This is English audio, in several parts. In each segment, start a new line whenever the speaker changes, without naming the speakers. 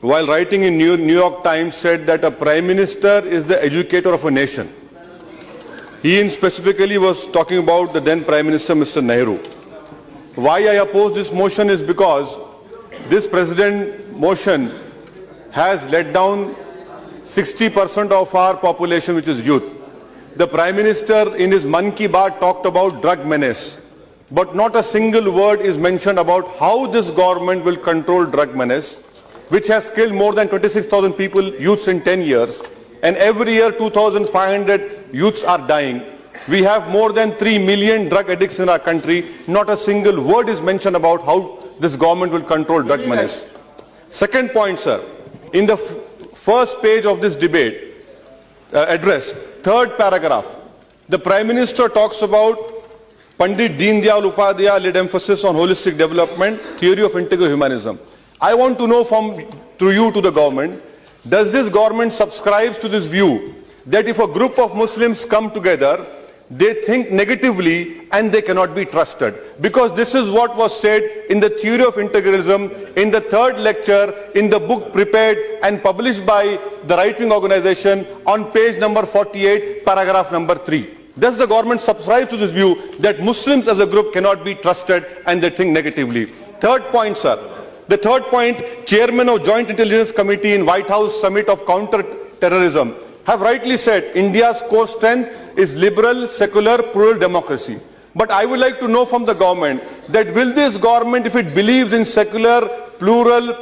while writing in New York Times, said that a prime minister is the educator of a nation. He specifically was talking about the then Prime Minister, Mr. Nehru. Why I oppose this motion is because this president motion has let down 60% of our population, which is youth. The Prime Minister in his Man Ki Baat talked about drug menace, but not a single word is mentioned about how this government will control drug menace, which has killed more than 26,000 people, youths, in 10 years. And every year 2,500 youths are dying. We have more than 3 million drug addicts in our country. Not a single word is mentioned about how this government will control drug menace. Second point, sir, in the first page of this debate address, third paragraph, the Prime Minister talks about Pandit Deen Dayal Upadhyaya laid emphasis on holistic development, theory of integral humanism. I want to know through you to the government, does this government subscribe to this view that if a group of Muslims come together, they think negatively and they cannot be trusted? Because this is what was said in the theory of integralism in the third lecture in the book prepared and published by the right-wing organization on page number 48, paragraph number 3. Does the government subscribe to this view that Muslims as a group cannot be trusted and they think negatively? Third point, sir. The third point, Chairman of Joint Intelligence Committee in White House Summit of Counter-Terrorism have rightly said India's core strength is liberal, secular, plural democracy. But I would like to know from the government that will this government, if it believes in secular, plural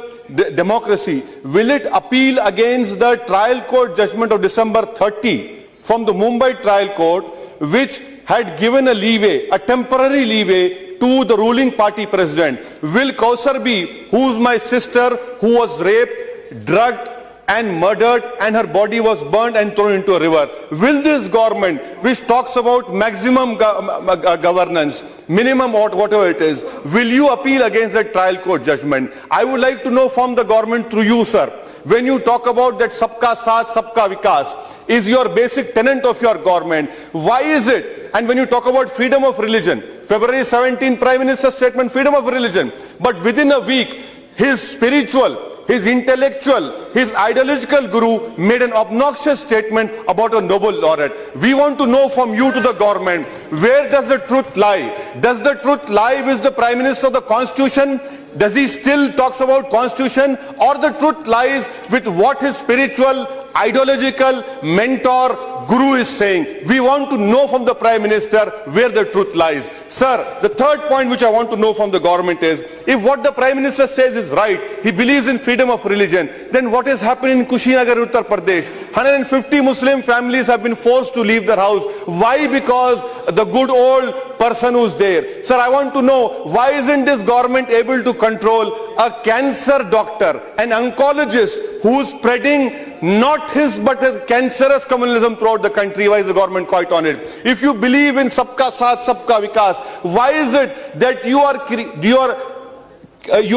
democracy, will it appeal against the trial court judgment of December 30 from the Mumbai trial court, which had given a leeway, a temporary leeway, to the ruling party president? Will Kausar B, who's my sister, who was raped, drugged and murdered and her body was burned and thrown into a river, will this government, which talks about maximum governance, minimum whatever it is, will you appeal against that trial court judgment? I would like to know from the government through you, sir, when you talk about that sabka saath, sabka vikas is your basic tenet of your government, why is it? And when you talk about freedom of religion, February 17, Prime Minister's statement, freedom of religion, but within a week, his spiritual, his intellectual, his ideological guru made an obnoxious statement about a Nobel laureate. We want to know from you to the government, where does the truth lie? Does the truth lie with the Prime Minister of the Constitution? Does he still talks about Constitution? Or the truth lies with what his spiritual, ideological mentor, guru is saying? We want to know from the Prime Minister where the truth lies. Sir, the third point which I want to know from the government is, if what the Prime Minister says is right, he believes in freedom of religion, then what is happening in Kushinagar, Uttar Pradesh? 150 Muslim families have been forced to leave their house. Why? Because the good old person who's there. Sir, I want to know, why isn't this government able to control a cancer doctor, an oncologist who's spreading not his but his cancerous communalism throughout the country? Why is the government quiet on it? If you believe in sabka saath, sabka vikas, why is it that you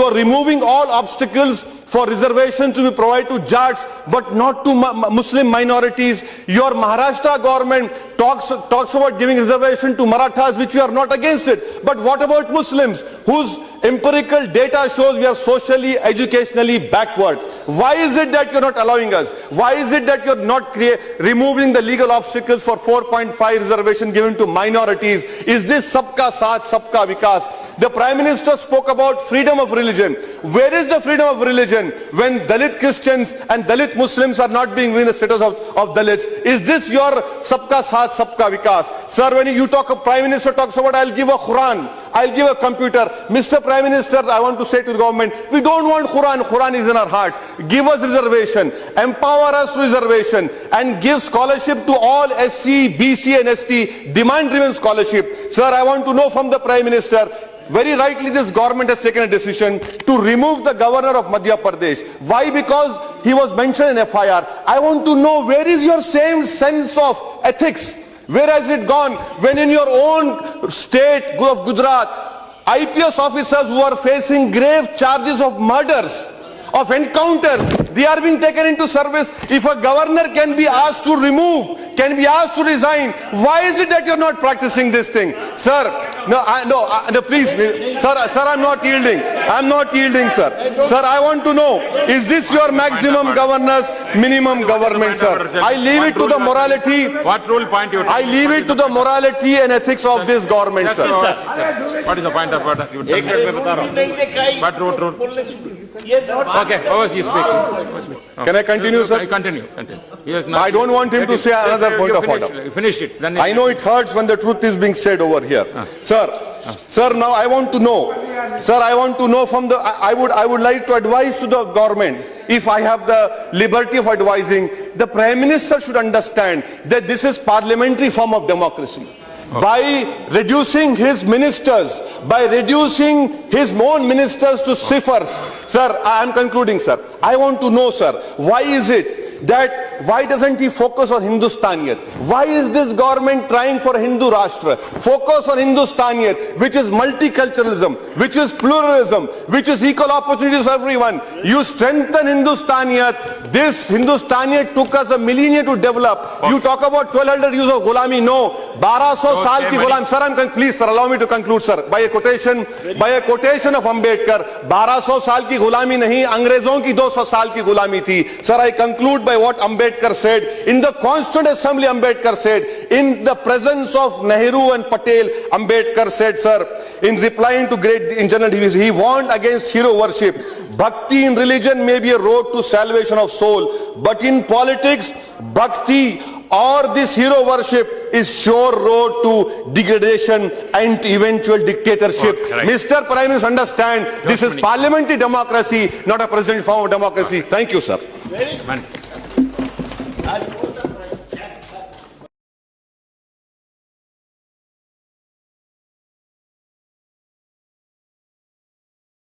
are removing all obstacles for reservations to be provided to Jats but not to Muslim minorities? Your Maharashtra government talks about giving reservation to Marathas, which you are not against it. But what about Muslims whose empirical data shows we are socially, educationally backward? Why is it that you're not allowing us? Why is it that you're not removing the legal obstacles for 4.5 reservation given to minorities? Is this sabka saath, sabka vikas? The Prime Minister spoke about freedom of religion. Where is the freedom of religion when Dalit Christians and Dalit Muslims are not being given the status of Dalits? Is this your sabka saath, sabka vikas? Sir, when you talk, a Prime Minister talks about, I'll give a Quran, I'll give a computer. Mr. Prime Minister, I want to say to the government, we don't want Quran. Quran is in our hearts. Give us reservation, empower us to reservation, and give scholarship to all SC, BC and ST, demand-driven scholarship. Sir, I want to know from the Prime Minister, very rightly this government has taken a decision to remove the governor of Madhya Pradesh. Why? Because he was mentioned in FIR. I want to know, where is your same sense of ethics? Where has it gone when in your own state of Gujarat, IPS officers who are facing grave charges of murders, of encounters, they are being taken into service? If a governor can be asked to remove, can be asked to resign, why is it that you're not practicing this thing? Sir, no, please, sir, I'm not yielding. I'm not yielding, sir. Sir, I want to know, is this your maximum governance, minimum government, sir? I leave it to the morality.
What rule point you?
I leave it to the morality and ethics of this government, sir.
What is the point of order? What rule? Okay, Owaisi speaking.
Can I continue, sir?
Continue.
I don't want him to say another point of order.
Finish it. Then
I know it hurts when the truth is being said over here. Sir, now I want to know. Sir, I want to know from the, I would like to advise to the government, if I have the liberty of advising, the Prime Minister should understand that this is parliamentary form of democracy. Okay. By reducing his ministers, by reducing his own ministers to ciphers. Sir, I am concluding, sir. I want to know, sir, why is it that, why doesn't he focus on Hindustaniyat? Why is this government trying for Hindu Rashtra? Focus on Hindustaniyat, which is multiculturalism, which is pluralism, which is equal opportunities for everyone. You strengthen Hindustaniyat. This Hindustaniyat took us a millennia to develop. Okay. You talk about 1200 years of Gulami. No. 1200 saal ki Ghulam. Sir, please, sir, allow me to conclude, sir. By a quotation of Ambedkar, 1200 saal ki Gulami nahi, Angrezon ki 200 saal ki Gulami thi. Sir, I conclude by what Ambedkar said. In the Constituent Assembly, Ambedkar said, in the presence of Nehru and Patel, Ambedkar said, sir, in replying to great General Division, he warned against hero worship. Bhakti in religion may be a road to salvation of soul, but in politics, bhakti or this hero worship is sure road to degradation and eventual dictatorship.
Oh, right.
Mr. Prime Minister, understand, this is parliamentary democracy, not a presidential form of democracy. Thank you, sir.
Very good.